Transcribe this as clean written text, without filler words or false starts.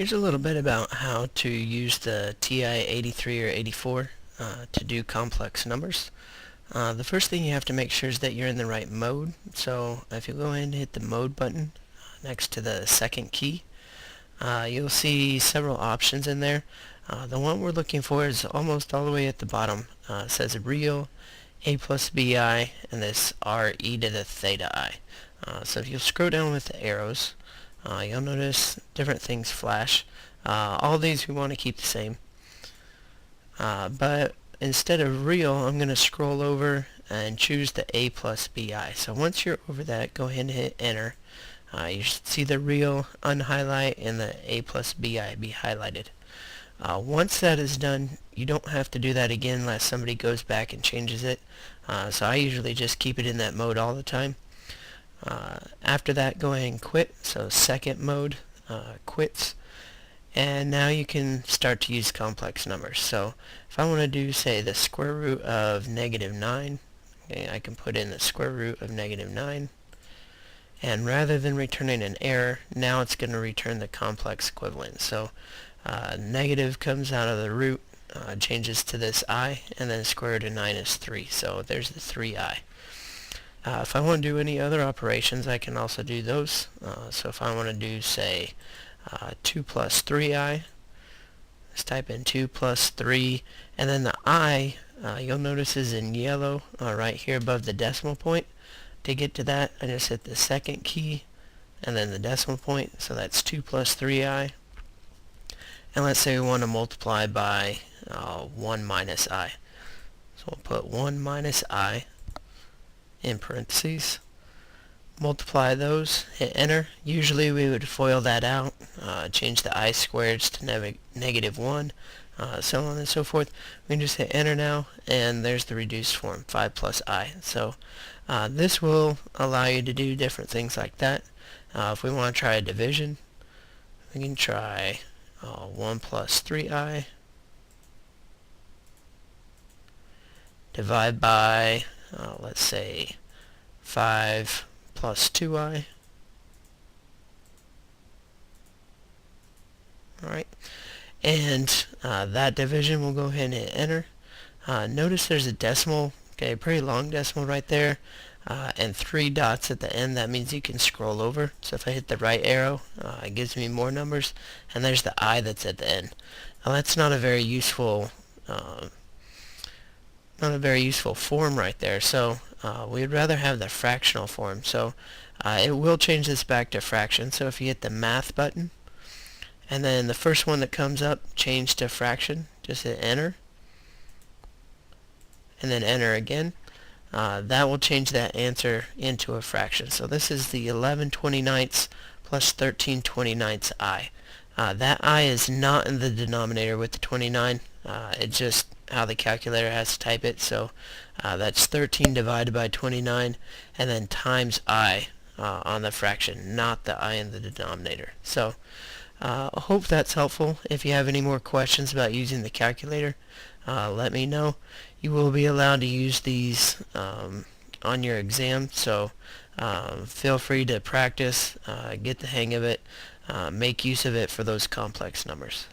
Here's a little bit about how to use the TI-83 or 84 to do complex numbers. The first thing you have to make sure is that you're in the right mode. So if you go ahead and hit the mode button next to the second key, you'll see several options in there. The one we're looking for is almost all the way at the bottom. It says real, a plus bi, and this r e to the theta I. So if you'll scroll down with the arrows, you'll notice different things flash. All these we want to keep the same. But instead of real, I'm going to scroll over and choose the a plus bi. So once you're over that, go ahead and hit enter. You should see the real unhighlight and the a plus bi be highlighted. Once that is done, you don't have to do that again unless somebody goes back and changes it. So I usually just keep it in that mode all the time. After that, go ahead and quit. So second mode quits. And now you can start to use complex numbers. So if I want to do, say, the square root of -9, okay, I can put in the square root of -9. And rather than returning an error, now it's going to return the complex equivalent. So negative comes out of the root, changes to this I, and then square root of 9 is 3. So there's the 3i. If I want to do any other operations, I can also do those. So if I want to do, say, 2 plus 3i, let's type in 2 plus 3, and then the I, you'll notice is in yellow right here above the decimal point. To get to that, I just hit the second key and then the decimal point, so that's 2 plus 3i. And let's say we want to multiply by 1 minus I. So we'll put 1 minus I in parentheses. Multiply those, hit enter. Usually we would FOIL that out, change the I squareds to -1, so on and so forth. We can just hit enter now, and there's the reduced form, 5 plus I. So this will allow you to do different things like that. If we want to try a division, we can try 1 plus 3i divide by, let's say, 5 plus 2i. Alright, and that division, we'll go ahead and hit enter. Notice there's a decimal, okay, a pretty long decimal right there, and 3 dots at the end. That means you can scroll over. So if I hit the right arrow, it gives me more numbers, and there's the I that's at the end. Now that's not a very useful form right there, so we'd rather have the fractional form. So it will change this back to fraction. So if you hit the math button, and then the first one that comes up, change to fraction, just hit enter, and then enter again. That will change that answer into a fraction. So this is the 11/29 plus 13/29 I. That I is not in the denominator with the 29. It's just how the calculator has to type it. So that's 13 divided by 29, and then times I on the fraction, not the I in the denominator. So I hope that's helpful. If you have any more questions about using the calculator, let me know. You will be allowed to use these on your exam, so feel free to practice, get the hang of it, make use of it for those complex numbers.